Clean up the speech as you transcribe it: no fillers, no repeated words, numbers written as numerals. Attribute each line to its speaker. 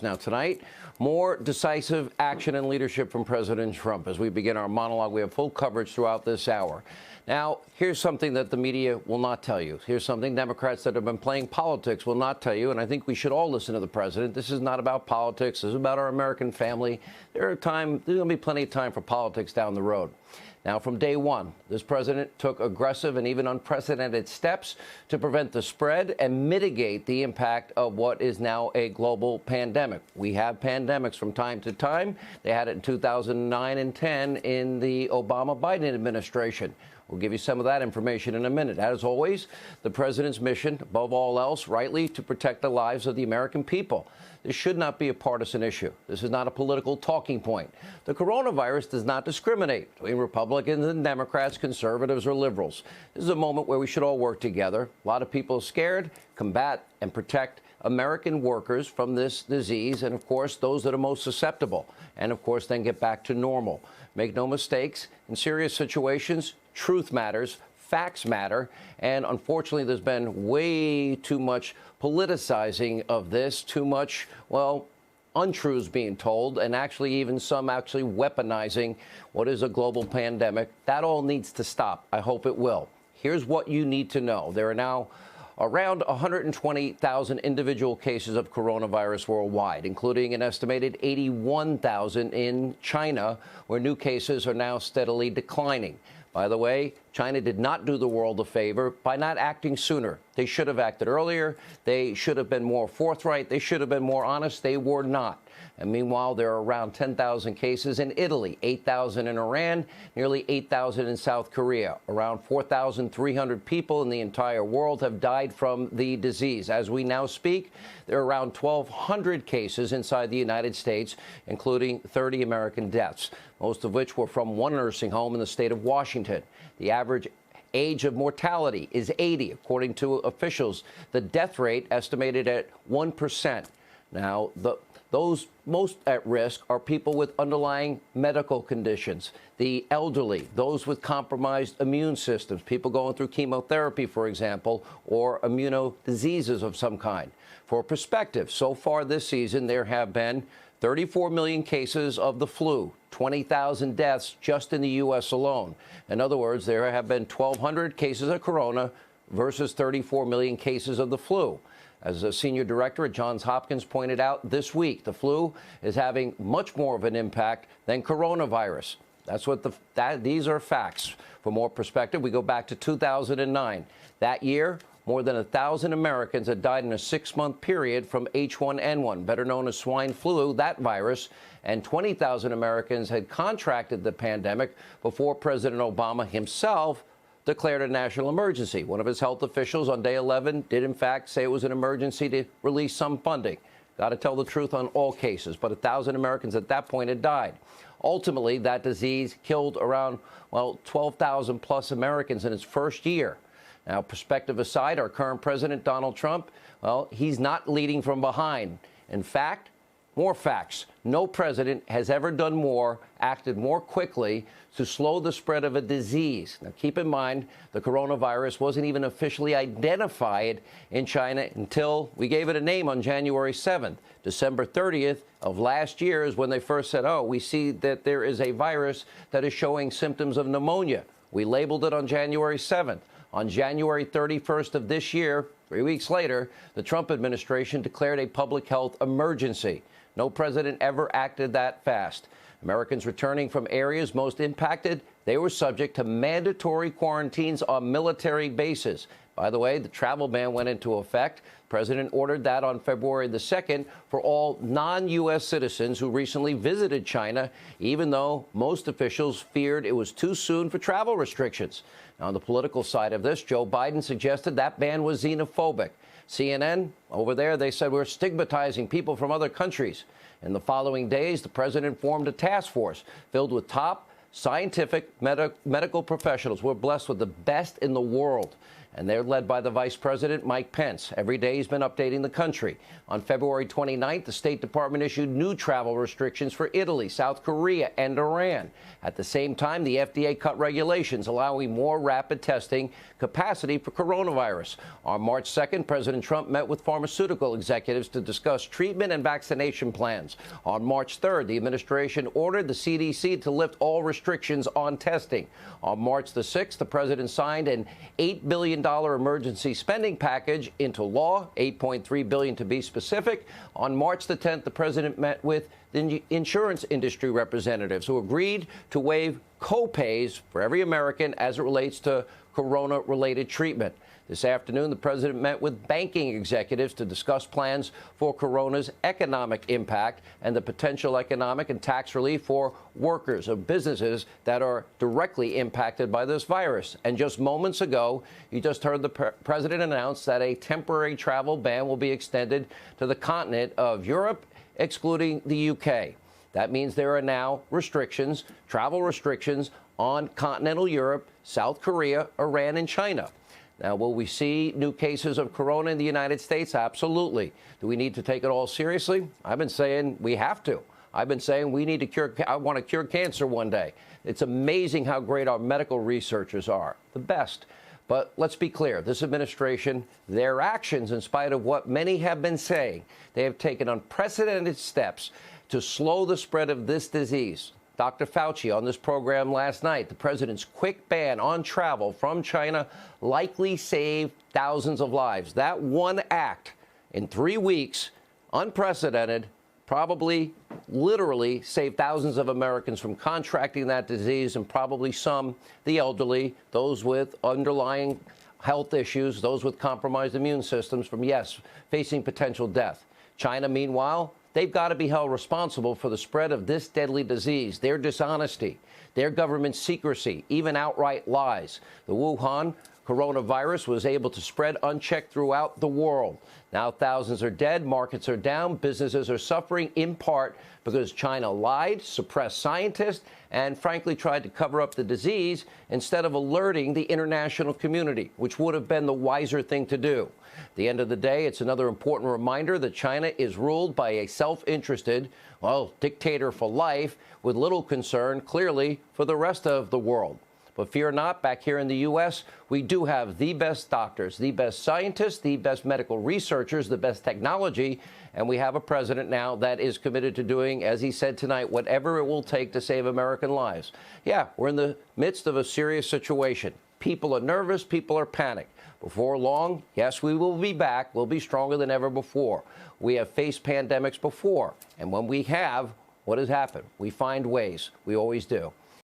Speaker 1: Now tonight, more decisive action and leadership from President Trump. As we begin our monologue, we have full coverage throughout this hour. Now, here's something that the media will not tell you. Here's something Democrats that have been playing politics will not tell you, and I think we should all listen to the president. This is not about politics. This is about our American family. There's going to be plenty of time for politics down the road. Now, from day one, this president took aggressive and even unprecedented steps to prevent the spread and mitigate the impact of what is now a global pandemic. We have pandemics from time to time. They had it in 2009 and 10 in the Obama-Biden administration. We'll give you some of that information in a minute. As always, the president's mission, above all else, rightly to protect the lives of the American people. This should not be a partisan issue. This is not a political talking point. The coronavirus does not discriminate between Republicans and Democrats, conservatives or liberals. This is a moment where we should all work together. A lot of people are scared, combat and protect American workers from this disease, and of course those that are most susceptible, and of course then get back to normal. Make no mistakes, in serious situations, truth matters, facts matter, and unfortunately there's been way too much politicizing of this, too much, well, untruths being told, and actually even some actually weaponizing what is a global pandemic. That all needs to stop. I hope it will. Here's what you need to know. There are now around 120,000 individual cases of coronavirus worldwide, including an estimated 81,000 in China, where new cases are now steadily declining. By the way, China did not do the world a favor by not acting sooner. They should have acted earlier. They should have been more forthright. They should have been more honest. They were not. And meanwhile, there are around 10,000 cases in Italy, 8,000 in Iran, nearly 8,000 in South Korea. Around 4,300 people in the entire world have died from the disease. As we now speak, there are around 1,200 cases inside the United States, including 30 American deaths, most of which were from one nursing home in the state of Washington. The average age of mortality is 80, according to officials. The death rate estimated at 1%. Now, those most at risk are people with underlying medical conditions, the elderly, those with compromised immune systems, people going through chemotherapy, for example, or immunodiseases of some kind. For perspective, so far this season, there have been 34 million cases of the flu, 20,000 deaths just in the U.S. alone. In other words, there have been 1,200 cases of corona versus 34 million cases of the flu. As a senior director at Johns Hopkins pointed out this week, the flu is having much more of an impact than coronavirus. That's what these are facts. For more perspective, we go back to 2009. That year, more than 1,000 Americans had died in a 6-month period from H1N1, better known as swine flu, that virus, and 20,000 Americans had contracted the pandemic before President Obama himself declared a national emergency. One of his health officials on day 11 did, in fact, say it was an emergency to release some funding. Got to tell the truth on all cases, but 1,000 Americans at that point had died. Ultimately, that disease killed around, 12,000 plus Americans in its first year. Now, perspective aside, our current president, Donald Trump, he's not leading from behind. In fact, more facts. No president has ever done more, acted more quickly to slow the spread of a disease. Now, keep in mind, the coronavirus wasn't even officially identified in China until we gave it a name on January 7th. December 30th of last year is when they first said, we see that there is a virus that is showing symptoms of pneumonia. We labeled it on January 7th. On January 31st of this year, 3 weeks later, the Trump administration declared a public health emergency. No president ever acted that fast. Americans returning from areas most impacted, they were subject to mandatory quarantines on military bases. By the way, the travel ban went into effect. The president ordered that on February the 2nd for all non-U.S. citizens who recently visited China, even though most officials feared it was too soon for travel restrictions. Now, on the political side of this, Joe Biden suggested that ban was xenophobic. CNN, over there, they said we're stigmatizing people from other countries. In the following days, the president formed a task force filled with top scientific medical professionals. We're blessed with the best in the world. and they're led by the Vice President, Mike Pence. Every day he's been updating the country. On February 29th, the State Department issued new travel restrictions for Italy, South Korea, and Iran. At the same time, the FDA cut regulations, allowing more rapid testing capacity for coronavirus. On March 2nd, President Trump met with pharmaceutical executives to discuss treatment and vaccination plans. On March 3rd, the administration ordered the CDC to lift all restrictions on testing. On March the 6th, the president signed an $8 billion emergency spending package into law, $8.3 billion to be specific. On March the 10th, the president met with the insurance industry representatives who agreed to waive co-pays for every American as it relates to corona-related treatment. This afternoon, the president met with banking executives to discuss plans for corona's economic impact and the potential economic and tax relief for workers of businesses that are directly impacted by this virus. And just moments ago, you just heard the president announce that a temporary travel ban will be extended to the continent of Europe, excluding the UK. That means there are now restrictions, travel restrictions on continental Europe, South Korea, Iran, and China. Now, will we see new cases of corona in the United States? Absolutely. Do we need to take it all seriously? I've been saying we have to. I've been saying we need to cure. I want to cure cancer one day. It's amazing how great our medical researchers are, the best. But let's be clear, this administration, their actions, in spite of what many have been saying, they have taken unprecedented steps to slow the spread of this disease. Dr. Fauci on this program last night, the president's quick ban on travel from China likely saved thousands of lives. That one act in 3 weeks, unprecedented, probably literally saved thousands of Americans from contracting that disease, and probably some, the elderly, those with underlying health issues, those with compromised immune systems, from, yes, facing potential death. China, meanwhile, they've got to be held responsible for the spread of this deadly disease, their dishonesty, their government secrecy, even outright lies. The Wuhan coronavirus was able to spread unchecked throughout the world. Now thousands are dead, markets are down, businesses are suffering in part because China lied, suppressed scientists, and frankly tried to cover up the disease instead of alerting the international community, which would have been the wiser thing to do. At the end of the day, it's another important reminder that China is ruled by a self-interested, well, dictator for life with little concern, clearly, for the rest of the world. But fear not, back here in the U.S., we do have the best doctors, the best scientists, the best medical researchers, the best technology, and we have a president now that is committed to doing, as he said tonight, whatever it will take to save American lives. Yeah, we're in the midst of a serious situation. People are nervous, people are panicked. Before long, yes, we will be back. We'll be stronger than ever before. We have faced pandemics before, and when we have, what has happened? We find ways. We always do.